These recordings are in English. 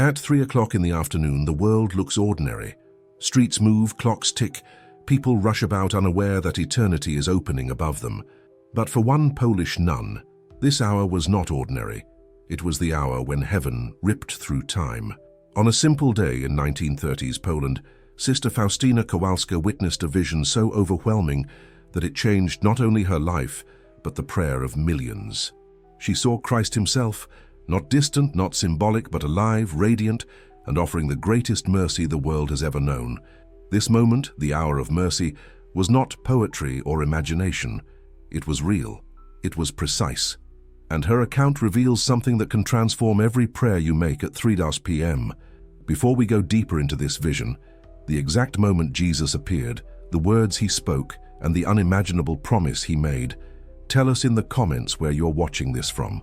At 3 o'clock in the afternoon, the world looks ordinary. Streets move, clocks tick, people rush about unaware that eternity is opening above them. But for one Polish nun, this hour was not ordinary. It was the hour when heaven ripped through time. On a simple day in 1930s Poland, Sister Faustina Kowalska witnessed a vision so overwhelming that it changed not only her life, but the prayer of millions. She saw Christ himself, not distant, not symbolic, but alive, radiant, and offering the greatest mercy the world has ever known. This moment, the hour of mercy, was not poetry or imagination. It was real. It was precise. And her account reveals something that can transform every prayer you make at 3 p.m. Before we go deeper into this vision, the exact moment Jesus appeared, the words he spoke, and the unimaginable promise he made, tell us in the comments where you're watching this from.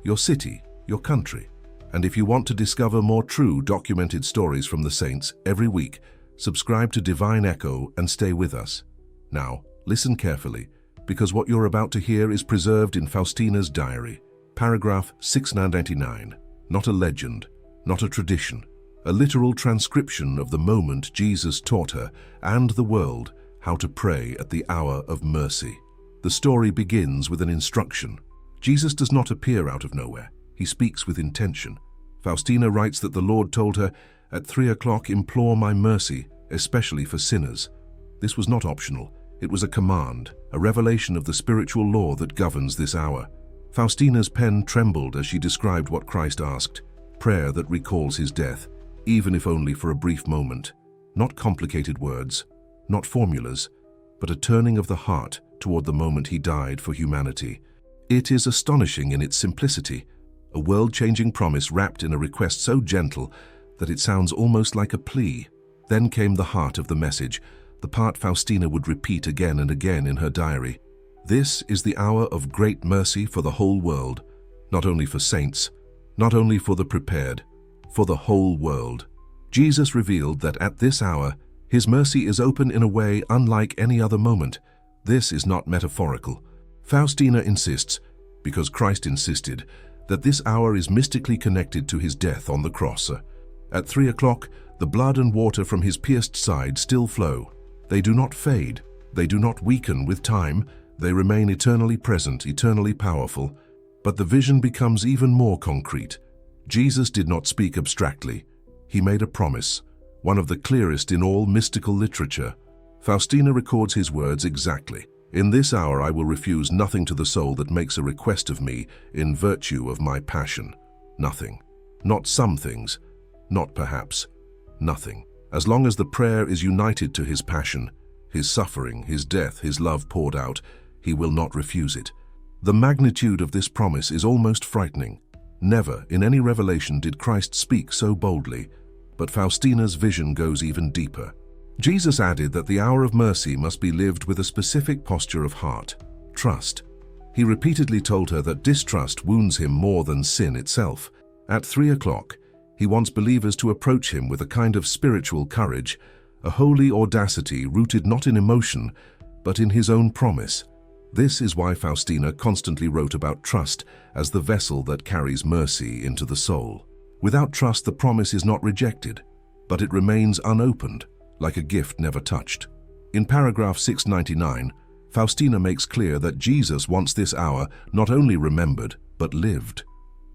Your city, your country. And if you want to discover more true documented stories from the saints every week, subscribe to Divine Echo and stay with us. Now, listen carefully, because what you're about to hear is preserved in Faustina's diary, paragraph 699. Not a legend, not a tradition, a literal transcription of the moment Jesus taught her and the world how to pray at the hour of mercy. The story begins with an instruction. Jesus does not appear out of nowhere. He speaks with intention. Faustina writes that the Lord told her, "At 3 o'clock implore my mercy, especially for sinners." This was not optional. It was a command, a revelation of the spiritual law that governs this hour. Faustina's pen trembled as she described what Christ asked, prayer that recalls his death, even if only for a brief moment. Not complicated words, not formulas, but a turning of the heart toward the moment he died for humanity. It is astonishing in its simplicity, a world-changing promise wrapped in a request so gentle that it sounds almost like a plea. Then came the heart of the message, the part Faustina would repeat again and again in her diary. This is the hour of great mercy for the whole world, not only for saints, not only for the prepared, for the whole world. Jesus revealed that at this hour, his mercy is open in a way unlike any other moment. This is not metaphorical. Faustina insists, because Christ insisted, that this hour is mystically connected to his death on the cross. At 3 o'clock, the blood and water from his pierced side still flow. They do not fade. They do not weaken with time. They remain eternally present, eternally powerful. But the vision becomes even more concrete. Jesus did not speak abstractly. He made a promise, one of the clearest in all mystical literature. Faustina records his words exactly. "In this hour I will refuse nothing to the soul that makes a request of me in virtue of my passion." Nothing. Not some things. Not perhaps. Nothing. As long as the prayer is united to his passion, his suffering, his death, his love poured out, he will not refuse it. The magnitude of this promise is almost frightening. Never in any revelation did Christ speak so boldly, but Faustina's vision goes even deeper. Jesus added that the hour of mercy must be lived with a specific posture of heart, trust. He repeatedly told her that distrust wounds him more than sin itself. At 3 o'clock, he wants believers to approach him with a kind of spiritual courage, a holy audacity rooted not in emotion, but in his own promise. This is why Faustina constantly wrote about trust as the vessel that carries mercy into the soul. Without trust, the promise is not rejected, but it remains unopened, like a gift never touched. In paragraph 699, Faustina makes clear that Jesus wants this hour not only remembered, but lived.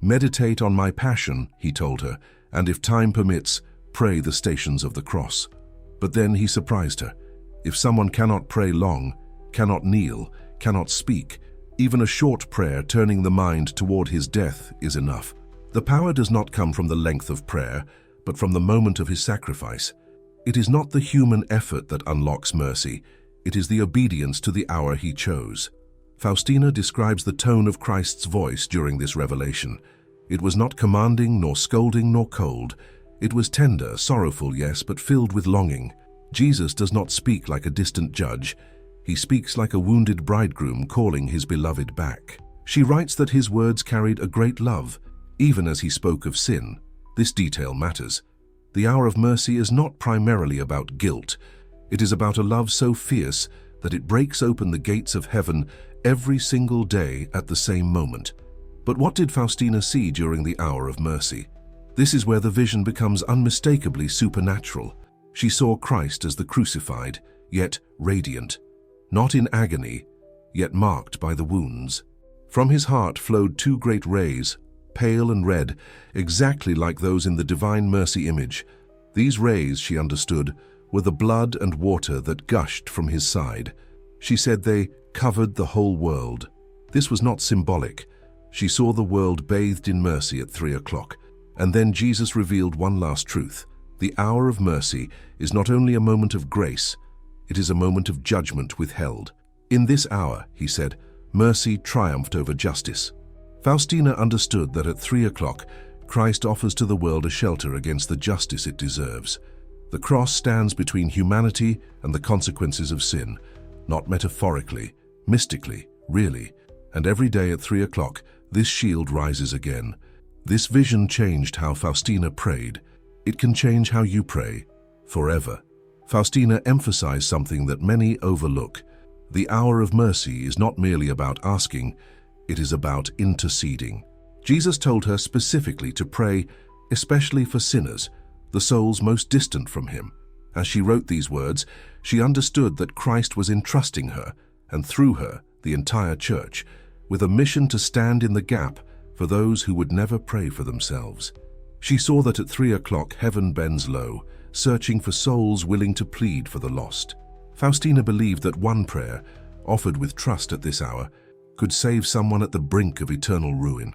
"Meditate on my passion," he told her, "and if time permits, pray the stations of the cross." But then he surprised her. If someone cannot pray long, cannot kneel, cannot speak, even a short prayer turning the mind toward his death is enough. The power does not come from the length of prayer, but from the moment of his sacrifice. It is not the human effort that unlocks mercy, it is the obedience to the hour he chose. Faustina describes the tone of Christ's voice during this revelation. It was not commanding, nor scolding, nor cold. It was tender, sorrowful, yes, but filled with longing. Jesus does not speak like a distant judge. He speaks like a wounded bridegroom calling his beloved back. She writes that his words carried a great love, even as he spoke of sin. This detail matters. The hour of mercy is not primarily about guilt. It is about a love so fierce that it breaks open the gates of heaven every single day at the same moment. But what did Faustina see during the hour of mercy? This is where the vision becomes unmistakably supernatural. She saw Christ as the crucified, yet radiant, not in agony, yet marked by the wounds. From his heart flowed two great rays, pale and red, exactly like those in the divine mercy image. These rays, she understood, were the blood and water that gushed from his side. She said they covered the whole world. This was not symbolic. She saw the world bathed in mercy at 3 o'clock. And then Jesus revealed one last truth. The hour of mercy is not only a moment of grace, it is a moment of judgment withheld. In this hour, he said, mercy triumphed over justice. Faustina understood that at 3 o'clock, Christ offers to the world a shelter against the justice it deserves. The cross stands between humanity and the consequences of sin, not metaphorically, mystically, really. And every day at 3 o'clock, this shield rises again. This vision changed how Faustina prayed. It can change how you pray, forever. Faustina emphasized something that many overlook. The hour of mercy is not merely about asking, it is about interceding. Jesus told her specifically to pray, especially for sinners, the souls most distant from him. As she wrote these words, she understood that Christ was entrusting her, and through her, the entire church, with a mission to stand in the gap for those who would never pray for themselves. She saw that at 3 o'clock heaven bends low, searching for souls willing to plead for the lost. Faustina believed that one prayer, offered with trust at this hour, could save someone at the brink of eternal ruin.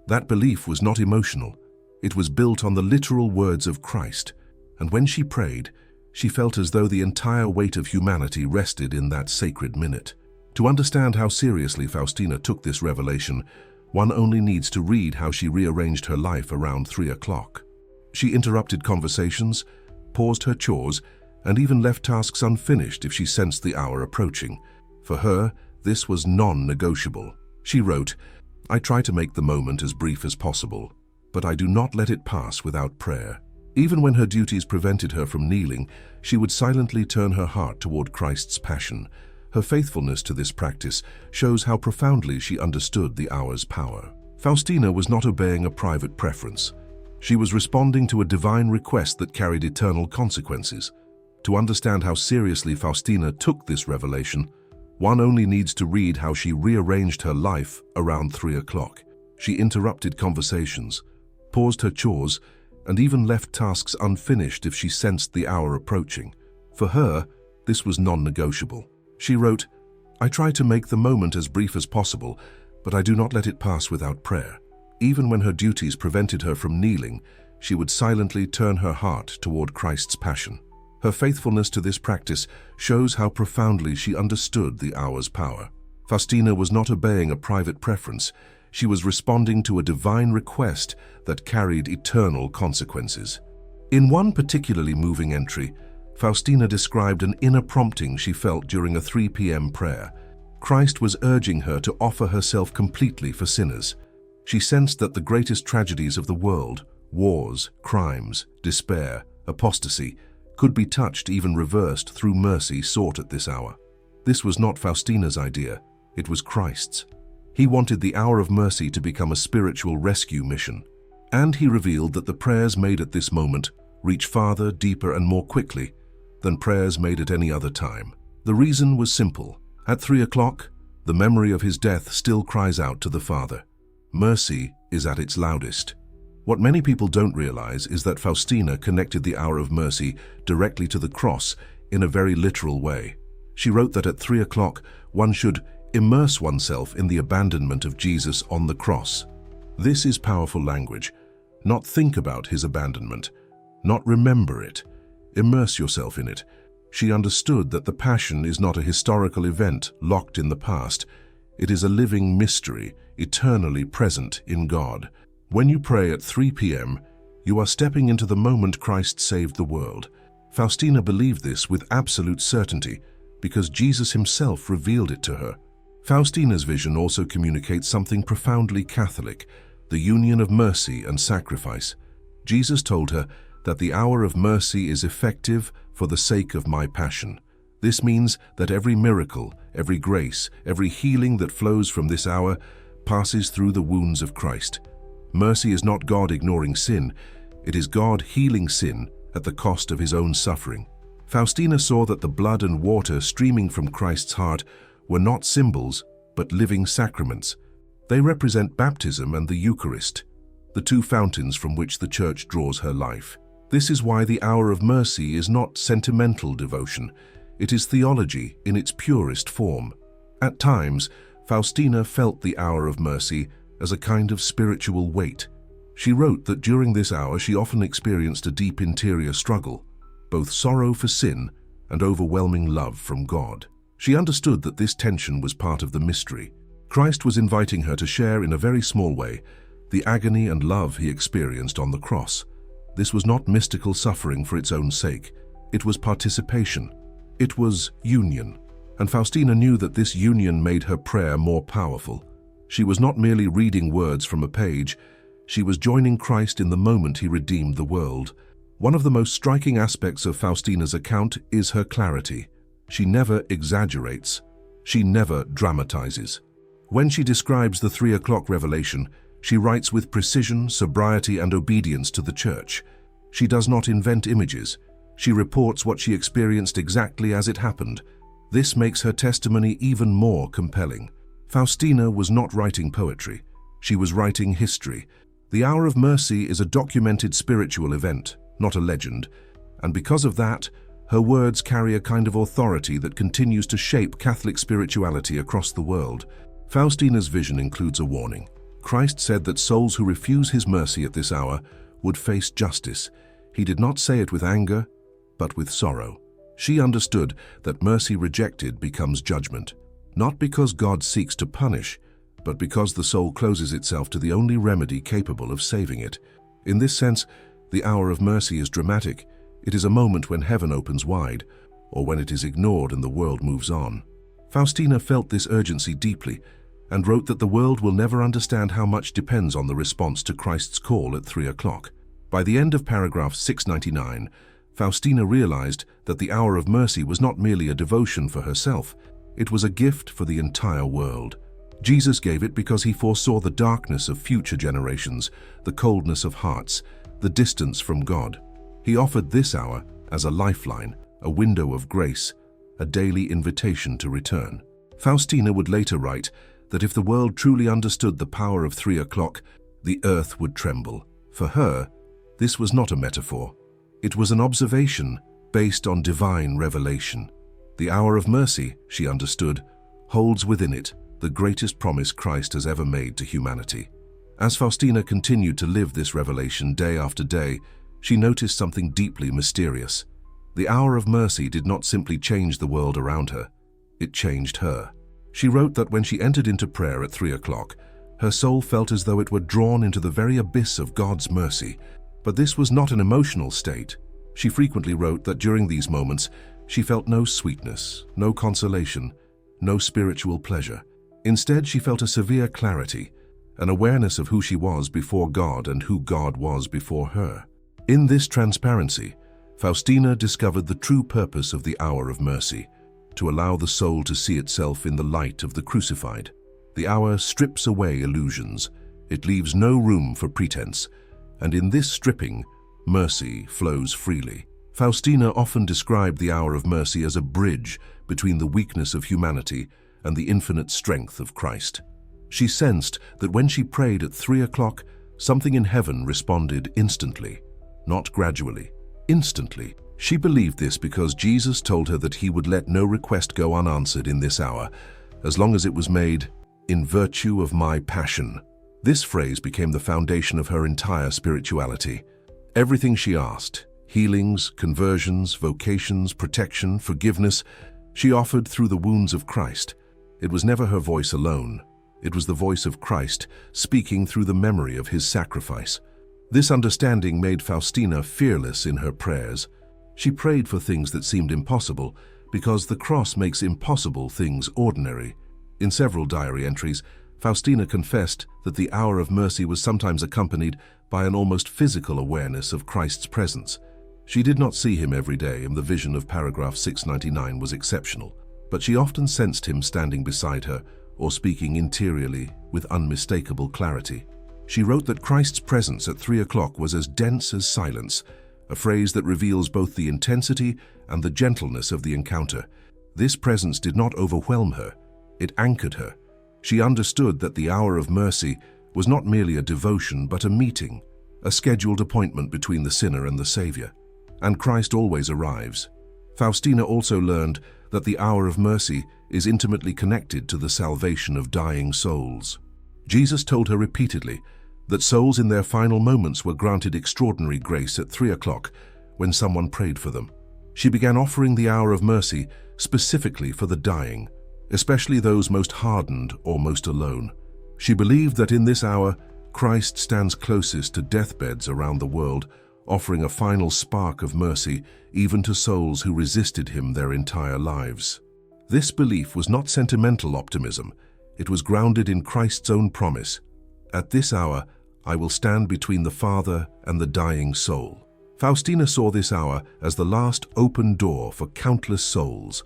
That belief was not emotional. It was built on the literal words of Christ, and when she prayed, she felt as though the entire weight of humanity rested in that sacred minute. To understand how seriously Faustina took this revelation, one only needs to read how she rearranged her life around 3 o'clock. She interrupted conversations, paused her chores, and even left tasks unfinished if she sensed the hour approaching. For her, this was non-negotiable. She wrote, "I try to make the moment as brief as possible, but I do not let it pass without prayer." Even when her duties prevented her from kneeling, she would silently turn her heart toward Christ's passion. Her faithfulness to this practice shows how profoundly she understood the hour's power. Faustina was not obeying a private preference. She was responding to a divine request that carried eternal consequences. To understand how seriously Faustina took this revelation, one only needs to read how she rearranged her life around 3 o'clock. She interrupted conversations, paused her chores, and even left tasks unfinished if she sensed the hour approaching. For her, this was non-negotiable. She wrote, "I try to make the moment as brief as possible, but I do not let it pass without prayer." Even when her duties prevented her from kneeling, she would silently turn her heart toward Christ's passion. Her faithfulness to this practice shows how profoundly she understood the hour's power. Faustina was not obeying a private preference. She was responding to a divine request that carried eternal consequences. In one particularly moving entry, Faustina described an inner prompting she felt during a 3 p.m. prayer. Christ was urging her to offer herself completely for sinners. She sensed that the greatest tragedies of the world, wars, crimes, despair, apostasy, could be touched, even reversed, through mercy sought at this hour. This was not Faustina's idea, it was Christ's. He wanted the hour of mercy to become a spiritual rescue mission. And he revealed that the prayers made at this moment reach farther, deeper, and more quickly than prayers made at any other time. The reason was simple. At 3 o'clock, the memory of his death still cries out to the Father. Mercy is at its loudest. What many people don't realize is that Faustina connected the hour of mercy directly to the cross in a very literal way. She wrote that at 3 o'clock, one should immerse oneself in the abandonment of Jesus on the cross. This is powerful language. Not think about his abandonment, not remember it. Immerse yourself in it. She understood that the Passion is not a historical event locked in the past. It is a living mystery, eternally present in God. When you pray at 3 p.m., you are stepping into the moment Christ saved the world. Faustina believed this with absolute certainty because Jesus himself revealed it to her. Faustina's vision also communicates something profoundly Catholic, the union of mercy and sacrifice. Jesus told her that the hour of mercy is effective for the sake of my passion. This means that every miracle, every grace, every healing that flows from this hour passes through the wounds of Christ. Mercy is not God ignoring sin, It is God healing sin at the cost of his own suffering. Faustina saw that the blood and water streaming from Christ's heart were not symbols, but living sacraments. They represent baptism and the Eucharist, the two fountains from which the Church draws her life. This is why the hour of mercy is not sentimental devotion. It is theology in its purest form. At times, Faustina felt the hour of mercy as a kind of spiritual weight. She wrote that during this hour she often experienced a deep interior struggle, both sorrow for sin and overwhelming love from God. She understood that this tension was part of the mystery. Christ was inviting her to share in a very small way the agony and love he experienced on the cross. This was not mystical suffering for its own sake. It was participation. It was union. And Faustina knew that this union made her prayer more powerful. She was not merely reading words from a page. She was joining Christ in the moment he redeemed the world. One of the most striking aspects of Faustina's account is her clarity. She never exaggerates. She never dramatizes. When she describes the 3 o'clock revelation, she writes with precision, sobriety, and obedience to the Church. She does not invent images. She reports what she experienced exactly as it happened. This makes her testimony even more compelling. Faustina was not writing poetry. She was writing history. The hour of mercy is a documented spiritual event, not a legend, and because of that, her words carry a kind of authority that continues to shape Catholic spirituality across the world. Faustina's vision includes a warning. Christ said that souls who refuse his mercy at this hour would face justice. He did not say it with anger, but with sorrow. She understood that mercy rejected becomes judgment, not because God seeks to punish, but because the soul closes itself to the only remedy capable of saving it. In this sense, the hour of mercy is dramatic. It is a moment when heaven opens wide, or when it is ignored and the world moves on. Faustina felt this urgency deeply, and wrote that the world will never understand how much depends on the response to Christ's call at 3 o'clock. By the end of paragraph 699, Faustina realized that the hour of mercy was not merely a devotion for herself, it was a gift for the entire world. Jesus gave it because he foresaw the darkness of future generations, the coldness of hearts, the distance from God. He offered this hour as a lifeline, a window of grace, a daily invitation to return. Faustina would later write that if the world truly understood the power of 3 o'clock, the earth would tremble. For her, this was not a metaphor. It was an observation based on divine revelation. The hour of mercy, she understood, holds within it the greatest promise Christ has ever made to humanity. As Faustina continued to live this revelation day after day, she noticed something deeply mysterious. The hour of mercy did not simply change the world around her, it changed her. She wrote that when she entered into prayer at 3 o'clock, her soul felt as though it were drawn into the very abyss of God's mercy. But this was not an emotional state. She frequently wrote that during these moments, she felt no sweetness, no consolation, no spiritual pleasure. Instead, she felt a severe clarity, an awareness of who she was before God and who God was before her. In this transparency, Faustina discovered the true purpose of the hour of mercy, to allow the soul to see itself in the light of the crucified. The hour strips away illusions. It leaves no room for pretense, and in this stripping, mercy flows freely. Faustina often described the hour of mercy as a bridge between the weakness of humanity and the infinite strength of Christ. She sensed that when she prayed at 3 o'clock, something in heaven responded instantly, not gradually, instantly. She believed this because Jesus told her that he would let no request go unanswered in this hour, as long as it was made in virtue of my passion. This phrase became the foundation of her entire spirituality. Everything she asked, healings, conversions, vocations, protection, forgiveness, she offered through the wounds of Christ. It was never her voice alone. It was the voice of Christ speaking through the memory of his sacrifice. This understanding made Faustina fearless in her prayers. She prayed for things that seemed impossible because the cross makes impossible things ordinary. In several diary entries, Faustina confessed that the hour of mercy was sometimes accompanied by an almost physical awareness of Christ's presence. She did not see him every day, and the vision of paragraph 699 was exceptional, but she often sensed him standing beside her or speaking interiorly with unmistakable clarity. She wrote that Christ's presence at 3 o'clock was as dense as silence, a phrase that reveals both the intensity and the gentleness of the encounter. This presence did not overwhelm her, it anchored her. She understood that the hour of mercy was not merely a devotion but a meeting, a scheduled appointment between the sinner and the Savior. And Christ always arrives. Faustina also learned that the hour of mercy is intimately connected to the salvation of dying souls. Jesus told her repeatedly that souls in their final moments were granted extraordinary grace at 3 o'clock when someone prayed for them. She began offering the hour of mercy specifically for the dying, especially those most hardened or most alone. She believed that in this hour, Christ stands closest to deathbeds around the world, offering a final spark of mercy even to souls who resisted him their entire lives. This belief was not sentimental optimism. It was grounded in Christ's own promise. At this hour, I will stand between the Father and the dying soul. Faustina saw this hour as the last open door for countless souls.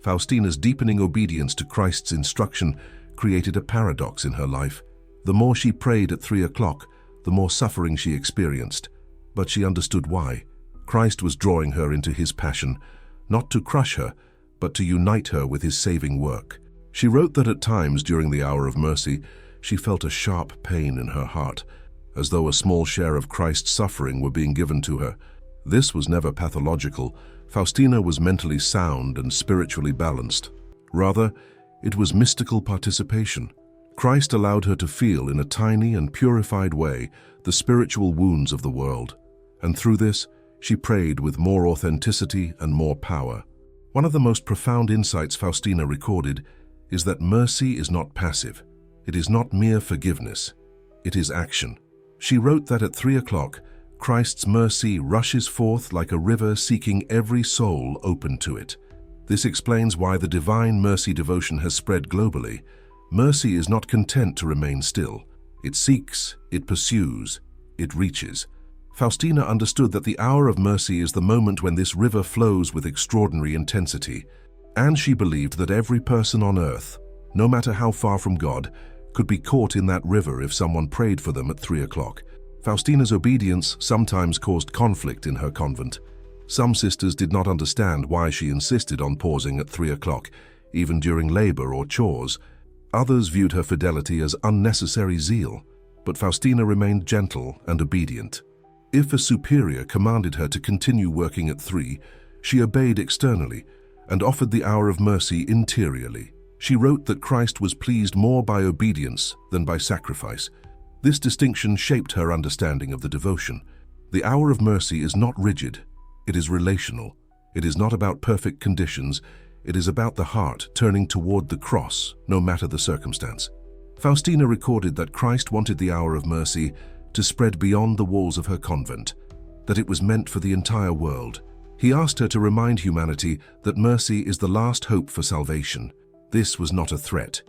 Faustina's deepening obedience to Christ's instruction created a paradox in her life. The more she prayed at 3 o'clock, the more suffering she experienced. But she understood why. Christ was drawing her into his passion, not to crush her, but to unite her with his saving work. She wrote that at times during the hour of mercy, she felt a sharp pain in her heart, as though a small share of Christ's suffering were being given to her. This was never pathological. Faustina was mentally sound and spiritually balanced. Rather, it was mystical participation. Christ allowed her to feel in a tiny and purified way the spiritual wounds of the world, and through this, she prayed with more authenticity and more power. One of the most profound insights Faustina recorded is that mercy is not passive. It is not mere forgiveness. It is action. She wrote that at 3 o'clock, Christ's mercy rushes forth like a river seeking every soul open to it. This explains why the Divine Mercy devotion has spread globally. Mercy is not content to remain still. It seeks, it pursues, it reaches. Faustina understood that the hour of mercy is the moment when this river flows with extraordinary intensity, and she believed that every person on earth, no matter how far from God, could be caught in that river if someone prayed for them at 3 o'clock. Faustina's obedience sometimes caused conflict in her convent. Some sisters did not understand why she insisted on pausing at 3 o'clock, even during labor or chores. Others viewed her fidelity as unnecessary zeal, but Faustina remained gentle and obedient. If a superior commanded her to continue working at 3, she obeyed externally and offered the hour of mercy interiorly. She wrote that Christ was pleased more by obedience than by sacrifice. This distinction shaped her understanding of the devotion. The hour of mercy is not rigid, it is relational. It is not about perfect conditions, it is about the heart turning toward the cross, no matter the circumstance. Faustina recorded that Christ wanted the hour of mercy to spread beyond the walls of her convent, that it was meant for the entire world. He asked her to remind humanity that mercy is the last hope for salvation. This was not a threat.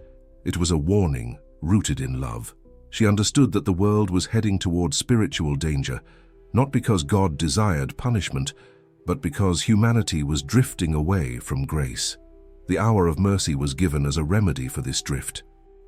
It was a warning rooted in love. She understood that the world was heading toward spiritual danger, not because God desired punishment, but because humanity was drifting away from grace. The hour of mercy was given as a remedy for this drift,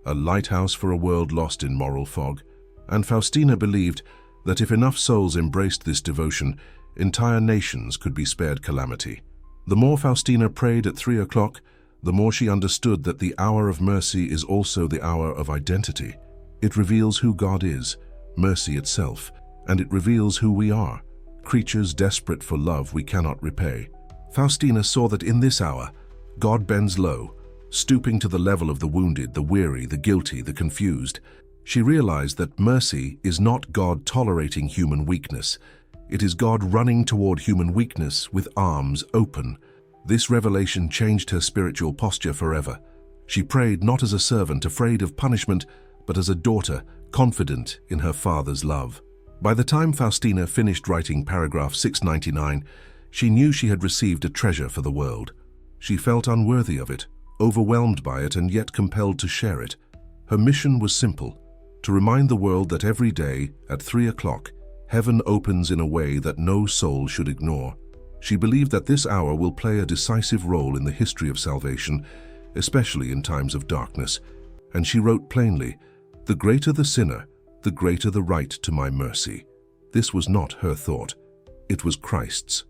a lighthouse for a world lost in moral fog. And Faustina believed that if enough souls embraced this devotion, entire nations could be spared calamity. The more Faustina prayed at 3 o'clock, the more she understood that the hour of mercy is also the hour of identity. It reveals who God is, mercy itself, and it reveals who we are, creatures desperate for love we cannot repay. Faustina saw that in this hour, God bends low, stooping to the level of the wounded, the weary, the guilty, the confused. She realized that mercy is not God tolerating human weakness. It is God running toward human weakness with arms open. This revelation changed her spiritual posture forever. She prayed not as a servant afraid of punishment, but as a daughter confident in her Father's love. By the time Faustina finished writing paragraph 699, she knew she had received a treasure for the world. She felt unworthy of it, overwhelmed by it, and yet compelled to share it. Her mission was simple: to remind the world that every day, at 3 o'clock, heaven opens in a way that no soul should ignore. She believed that this hour will play a decisive role in the history of salvation, especially in times of darkness. And she wrote plainly, "The greater the sinner, the greater the right to my mercy. This was not her thought. It was Christ's.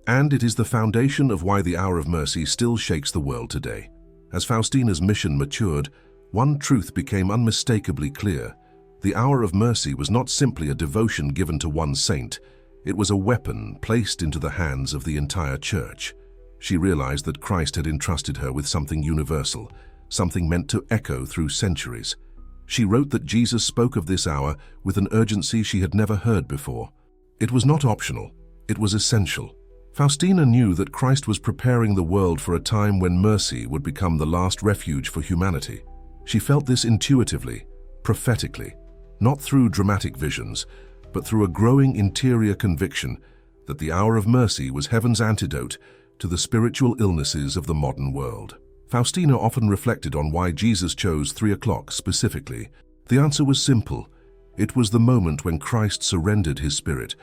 And it is the foundation of why the hour of mercy still shakes the world today. As Faustina's mission matured, one truth became unmistakably clear. The hour of mercy was not simply a devotion given to one saint. It was a weapon placed into the hands of the entire church. She realized that Christ had entrusted her with something universal, something meant to echo through centuries. She wrote that Jesus spoke of this hour with an urgency she had never heard before. It was not optional, it was essential. Faustina knew that Christ was preparing the world for a time when mercy would become the last refuge for humanity. She felt this intuitively, prophetically, not through dramatic visions, but through a growing interior conviction that the hour of mercy was heaven's antidote to the spiritual illnesses of the modern world. Faustina often reflected on why Jesus chose 3 o'clock specifically. The answer was simple. It was the moment when Christ surrendered his spirit,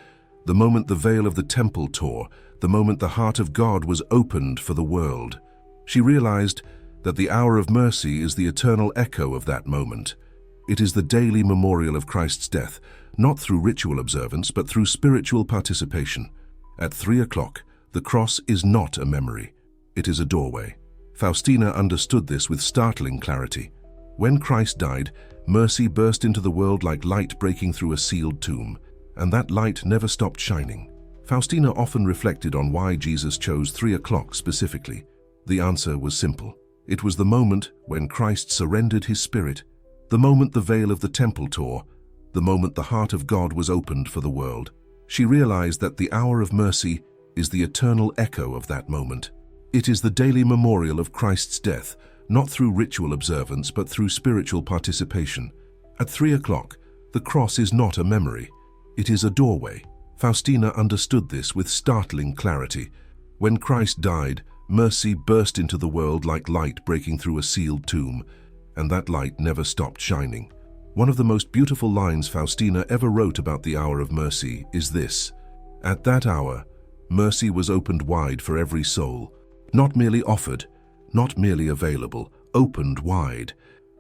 the moment the veil of the temple tore, the moment the heart of God was opened for the world. She realized that the hour of mercy is the eternal echo of that moment. It is the daily memorial of Christ's death, not through ritual observance, but through spiritual participation. At 3 o'clock, the cross is not a memory. It is a doorway. Faustina understood this with startling clarity. When Christ died, mercy burst into the world like light breaking through a sealed tomb, and that light never stopped shining. Faustina often reflected on why Jesus chose 3 o'clock specifically. The answer was simple. It was the moment when Christ surrendered his spirit, the moment the veil of the temple tore, the moment the heart of God was opened for the world. She realized that the hour of mercy is the eternal echo of that moment. It is the daily memorial of Christ's death, not through ritual observance, but through spiritual participation. At 3 o'clock, the cross is not a memory. It is a doorway. Faustina understood this with startling clarity. When Christ died, mercy burst into the world like light breaking through a sealed tomb, and that light never stopped shining. One of the most beautiful lines Faustina ever wrote about the hour of mercy is this: "At that hour, mercy was opened wide for every soul, not merely offered, not merely available, opened wide."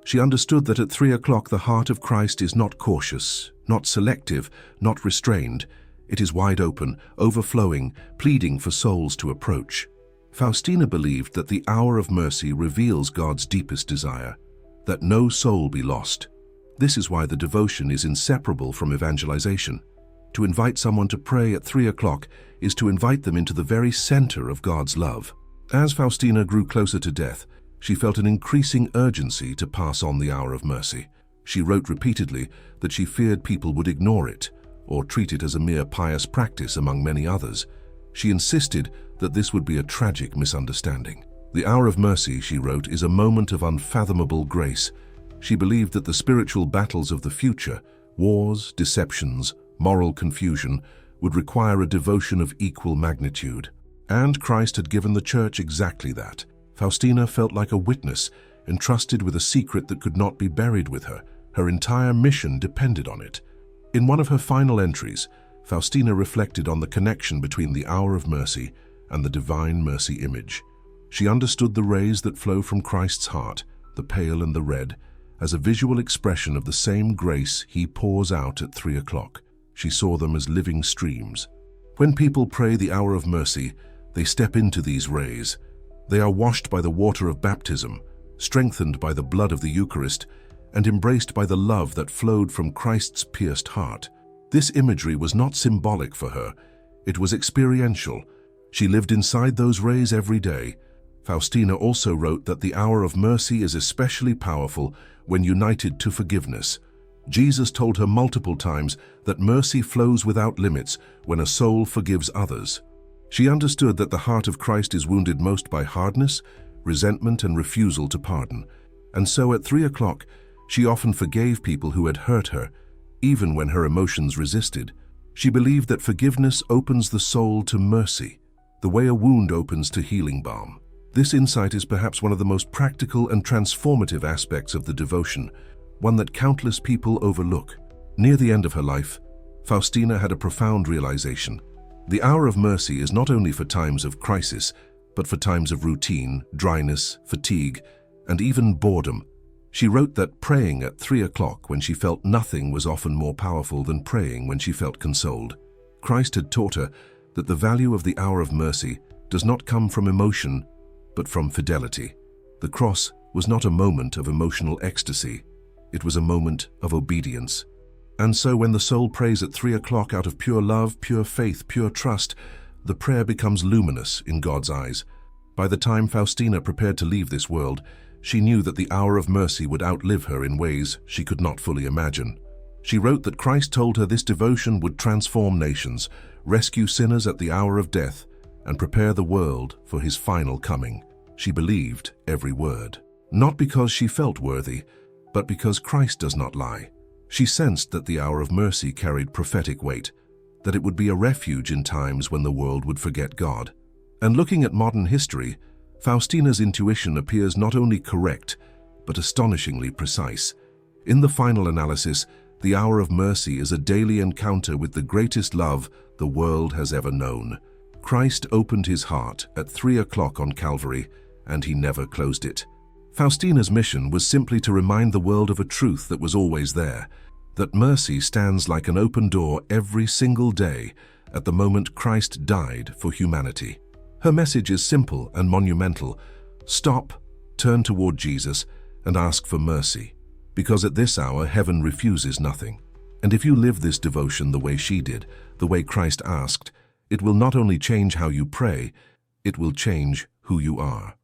She understood that at 3 o'clock the heart of Christ is not cautious, not selective, not restrained. It is wide open, overflowing, pleading for souls to approach. Faustina believed that the hour of mercy reveals God's deepest desire, that no soul be lost. This is why the devotion is inseparable from evangelization. To invite someone to pray at 3 o'clock is to invite them into the very center of God's love. As Faustina grew closer to death, she felt an increasing urgency to pass on the hour of mercy. She wrote repeatedly that she feared people would ignore it or treat it as a mere pious practice among many others. She insisted that this would be a tragic misunderstanding. The hour of mercy, she wrote, is a moment of unfathomable grace. She believed that the spiritual battles of the future, wars, deceptions, moral confusion, would require a devotion of equal magnitude. And Christ had given the church exactly that. Faustina felt like a witness, entrusted with a secret that could not be buried with her. Her entire mission depended on it. In one of her final entries, Faustina reflected on the connection between the hour of mercy and the divine mercy image. She understood the rays that flow from Christ's heart, the pale and the red, as a visual expression of the same grace he pours out at 3 o'clock. She saw them as living streams. When people pray the hour of mercy, they step into these rays. They are washed by the water of baptism, strengthened by the blood of the Eucharist, and embraced by the love that flowed from Christ's pierced heart. This imagery was not symbolic for her. It was experiential. She lived inside those rays every day. Faustina also wrote that the hour of mercy is especially powerful when united to forgiveness. Jesus told her multiple times that mercy flows without limits when a soul forgives others. She understood that the heart of Christ is wounded most by hardness, resentment, and refusal to pardon. And so at 3 o'clock, she often forgave people who had hurt her, even when her emotions resisted. She believed that forgiveness opens the soul to mercy, the way a wound opens to healing balm. This insight is perhaps one of the most practical and transformative aspects of the devotion, one that countless people overlook. Near the end of her life, Faustina had a profound realization. The hour of mercy is not only for times of crisis, but for times of routine, dryness, fatigue, and even boredom. She wrote that praying at 3 o'clock when she felt nothing was often more powerful than praying when she felt consoled. Christ had taught her that the value of the hour of mercy does not come from emotion, but from fidelity. The cross was not a moment of emotional ecstasy. It was a moment of obedience. And so when the soul prays at 3 o'clock out of pure love, pure faith, pure trust, the prayer becomes luminous in God's eyes. By the time Faustina prepared to leave this world, she knew that the hour of mercy would outlive her in ways she could not fully imagine. She wrote that Christ told her this devotion would transform nations, rescue sinners at the hour of death, and prepare the world for his final coming. She believed every word, not because she felt worthy, but because Christ does not lie. She sensed that the hour of mercy carried prophetic weight, that it would be a refuge in times when the world would forget God. And looking at modern history, Faustina's intuition appears not only correct, but astonishingly precise. In the final analysis, the hour of mercy is a daily encounter with the greatest love the world has ever known. Christ opened his heart at 3 o'clock on Calvary, and he never closed it. Faustina's mission was simply to remind the world of a truth that was always there, that mercy stands like an open door every single day at the moment Christ died for humanity. Her message is simple and monumental. Stop, turn toward Jesus, and ask for mercy, because at this hour heaven refuses nothing. And if you live this devotion the way she did, the way Christ asked, it will not only change how you pray, it will change who you are.